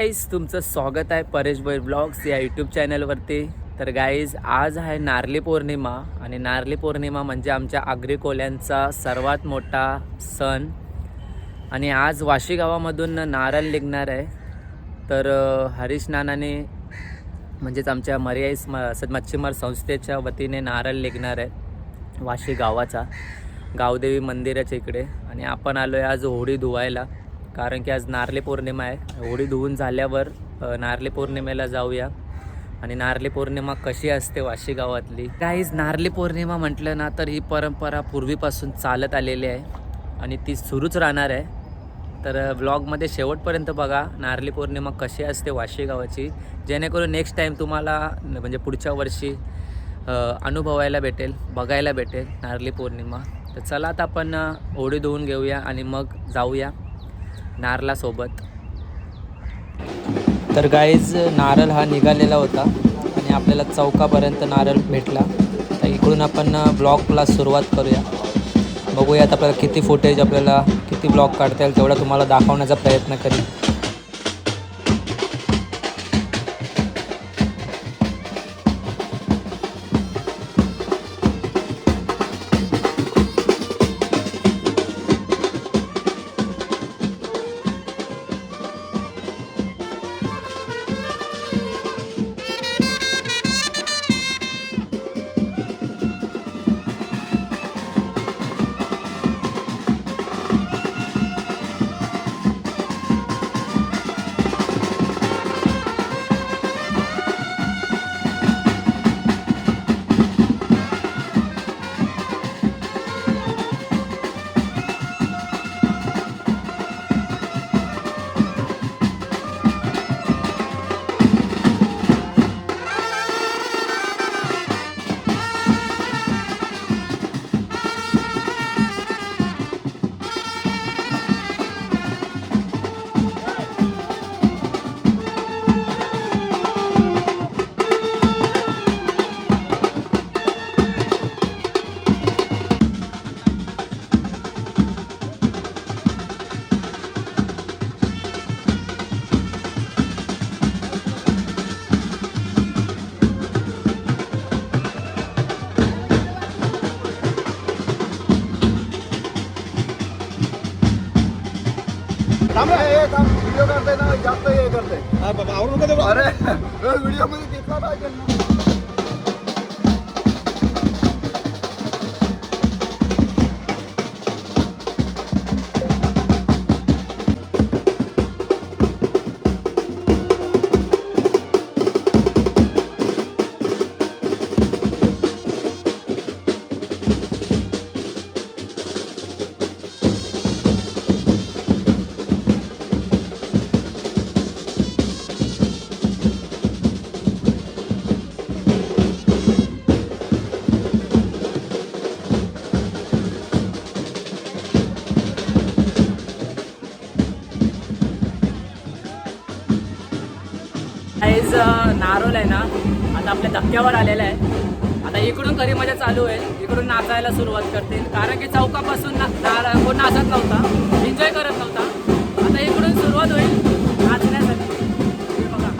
Guys, तुमचं स्वागत आहे परेश भाई ब्लॉग्स या यूट्यूब चॅनलवरती. तर गाईज, आज आहे नारळी पौर्णिमा आणि नारळी पौर्णिमा म्हणजे आमच्या आगरी कोल्यांचा सर्वात मोठा सण. आणि आज वाशी गावामधून नारळ निघणार आहे. तर हरीश नानाने म्हणजेच आमच्या मर्याई मच्छीमार संस्थेच्या वतीने नारळ निघणार आहे वाशी गावाचा, गावदेवी मंदिराच्या इकडे. आणि आपण आलो आहे आज होळी धुवायला, कारण की आज नारळी पौर्णिमा आहे. होळी धुवून झाल्यावर नारळी पौर्णिमेला जाऊया. आणि नारळी पौर्णिमा कशी असते वाशी गावातली, काहीच नारळी पौर्णिमा म्हटलं ना तर ही परंपरा पूर्वीपासून चालत आलेली आहे आणि ती सुरूच राहणार आहे. तर व्लॉगमध्ये शेवटपर्यंत बघा नारळी पौर्णिमा कशी असते वाशी गावाची, जेणेकरून नेक्स्ट टाईम तुम्हाला म्हणजे पुढच्या वर्षी अनुभवायला भेटेल, बघायला भेटेल नारळी पौर्णिमा. तर चला आता आपण होळी धुवून घेऊया आणि मग जाऊया नारळासोबत. तर गाईज, नारळ हा निघालेला होता आणि आपल्याला चौकापर्यंत नारळ भेटला. तर इकडून आपण ब्लॉगला सुरुवात करूया. बघूयात आपल्याला किती फुटेज, आपल्याला किती ब्लॉग काढता येईल तेवढा तुम्हाला दाखवण्याचा प्रयत्न करेन. व्हिडिओ करते ना, जास्त हे करते. अरे व्हिडिओ मध्ये घेतला पाहिजे ना. गाईज, नारळ आहे ना आता आपल्या धक्क्यावर आलेला आहे. आता इकडून खरी मजा चालू आहे, इकडून नाचायला सुरुवात करतील, कारण की चौकापासून कोण नाचत नव्हता, एन्जॉय करत नव्हता. आता इकडून सुरुवात होईल नाचण्यासाठी. हे बघा,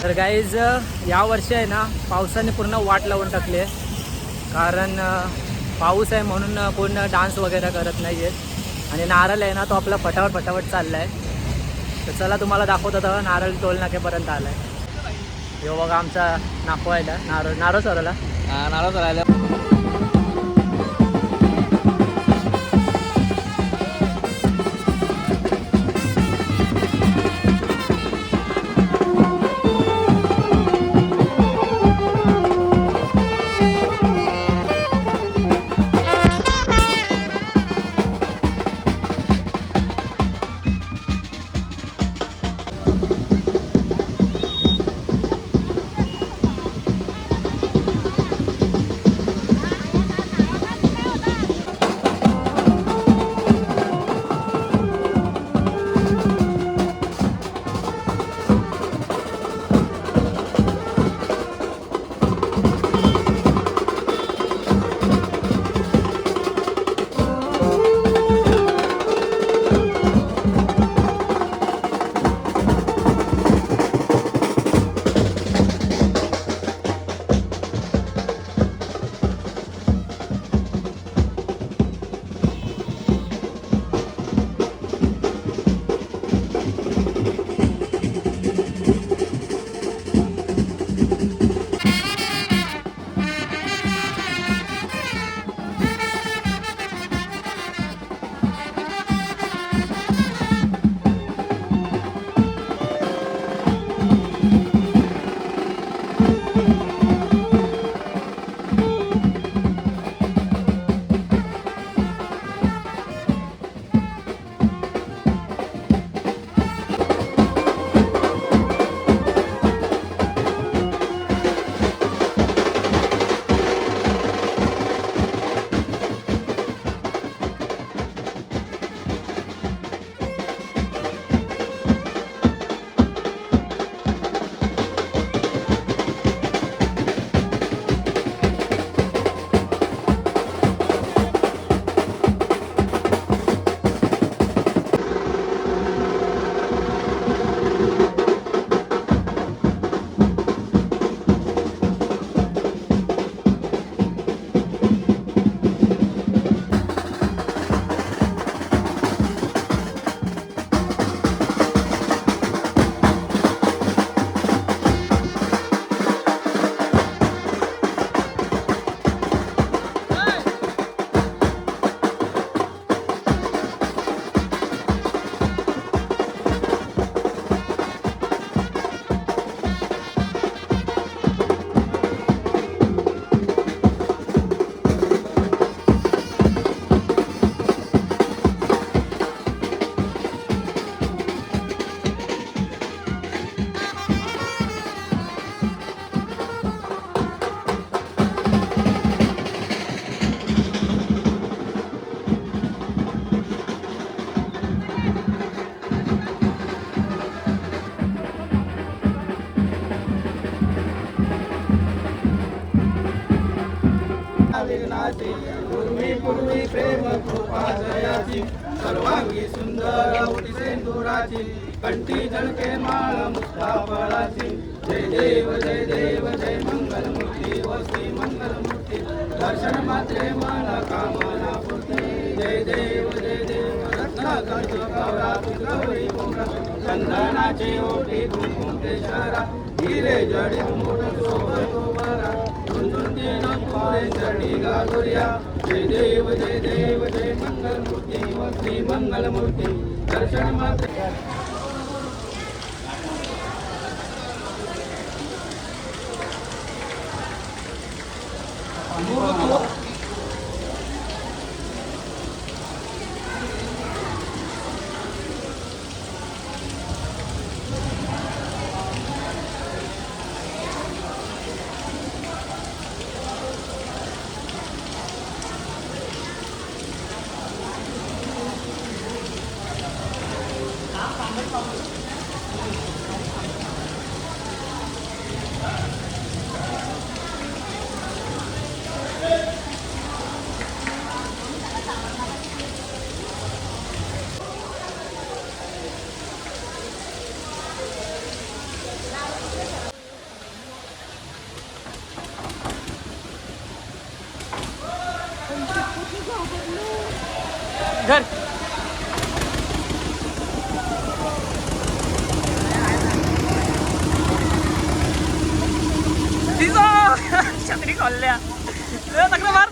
तर गाईज या वर्षी आहे ना पावसाने पूर्ण वाट लावून टाकली आहे. कारण पाऊस आहे म्हणून कोण डान्स वगैरे करत नाही आहे. आणि नारळ आहे ना तो आपला फटाफट चालला आहे. तर चला तुम्हाला दाखवत होता नारळ टोल नाक्यापर्यंत आला आहे. हे बघा आमचा नाकवायला नारळ सरला नारळ राहिला. पूर्वी प्रेम कृपा जयाची सर्वांगी सुंदर होती सिंदुराची कंठी झळके माळ मुक्ता फळाची जय देव जय मंगलमूर्ती वस्ती मंगलमूर्ती दर्शन मात्रे मन कामना पूर्ती जय देव रत्नाकर्ष गौरा गौरी पोरा चंदनाची ओटी कुंकुम केशरा हिरे जडी मोठ सोबतो बरा चढी गागुर्या जय देव जय मंगलमूर्ती वस्ती मंगलमूर्ती दर्शन मात्रे घर छत्री खोलल्या तक्र मार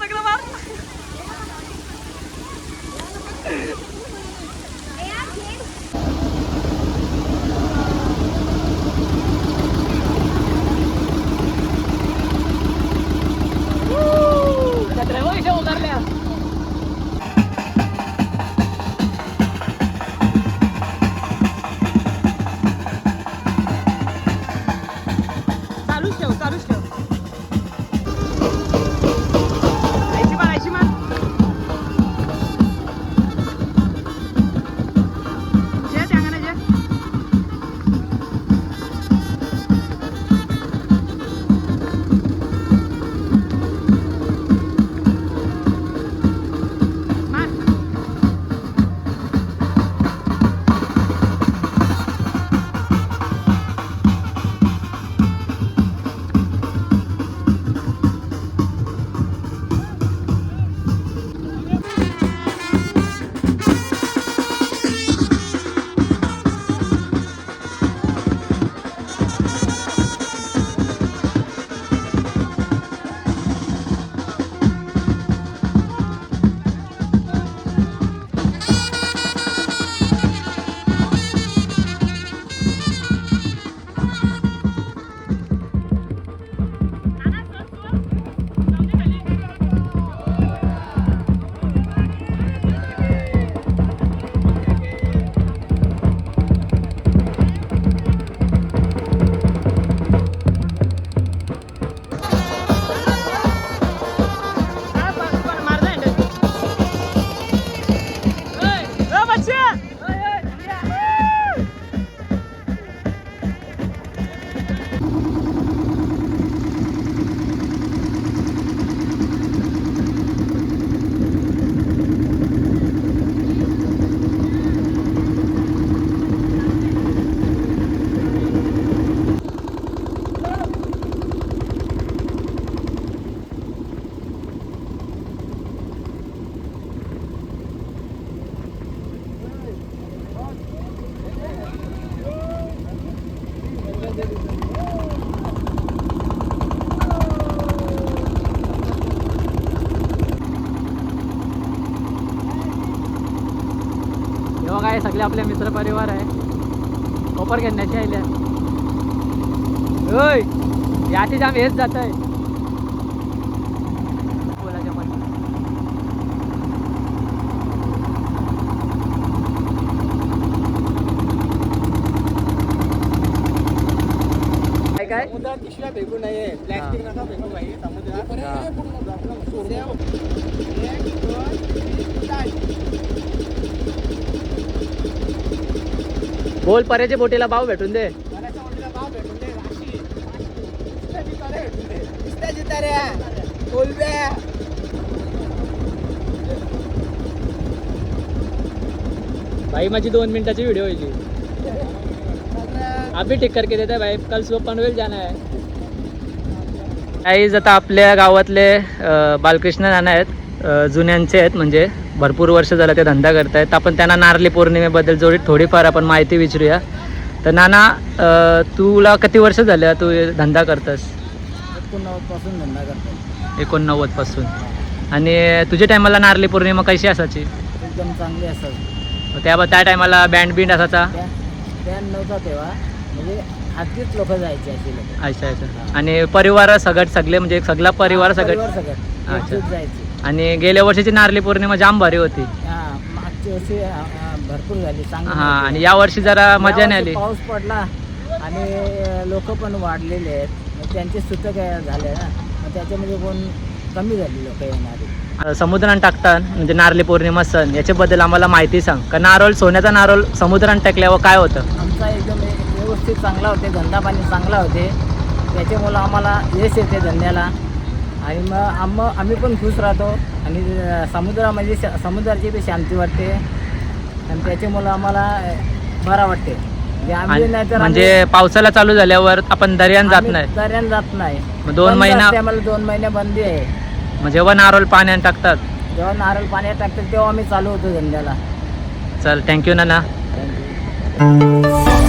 काय सगळे आपले मित्र परिवार आहे कोपर घेण्याची आल्या होय याची जाम हेच जात आहे काय समुद्रात पिशव्या फेकू नये प्लॅस्टिक नका फेकू भाई समुद्रात बोल पर्याच्या बोटीला भाव भेटून दे भाई माझी 2 मिनिटाची व्हिडिओ होईल अभी ठीक करके देते भाई कल सुबह पनवेल जाना है काहीच आता आपल्या गावातले बालकृष्ण नाना आहेत जुन्यांचे आहेत म्हणजे भरपूर वर्ष झालं ते धंदा करतायत आपण त्यांना नारळी पौर्णिमेबद्दल थोडीफार आपण माहिती विचारूया तर नाना तुला किती वर्ष झालं तू धंदा करतस 89 पासून धंदा करतो 89 पासून आणि तुझ्या टायमाला नारळी पौर्णिमा कशी असायची एकदम चांगली असतात त्या टायमाला बँड बिंड असायचा बँड नव्हता तेव्हा म्हणजे आधीच लोक जायचे असे लोक अच्छा अच्छा आणि परिवार सगळे म्हणजे सगळा परिवार सगळं अच्छा जायचे आणि गेल्या वर्षीची नारळी पौर्णिमा जाम भारी होती मागच्या वर्षी भरपूर झाली चांगली हा आणि या वर्षी जरा मजा नाही आली पाऊस पडला आणि लोक पण वाढलेले आहेत मग त्यांचे सुतक झाले ना मग त्याच्यामध्ये कोण कमी झाली लोक येणारी समुद्रात टाकतात म्हणजे नारळी पौर्णिमा सण याच्याबद्दल आम्हाला माहिती सांग का नारळ सोन्याचा नारळ समुद्रात टाकल्यावर काय होतं आमचा एकदम व्यवस्थित चांगला होते धंदा पाणी चांगला होते त्याच्यामुळं आम्हाला यश येते धंद्याला आणि मग आम्ही पण खुश राहतो आणि समुद्रामध्ये समुद्राची बी शांती वाटते आणि त्याच्यामुळं आम्हाला बरं वाटते म्हणजे पावसाला चालू झाल्यावर आपण दर्यान जात नाही जात नाही 2 महिना आम्हाला 2 महिने बंदी आहे मग जेव्हा नारळ पाण्यात टाकतात जेव्हा नारळ पाण्यात टाकतात तेव्हा आम्ही चालू होतो धंद्याला. चल थँक्यू नाना. थँक्यू.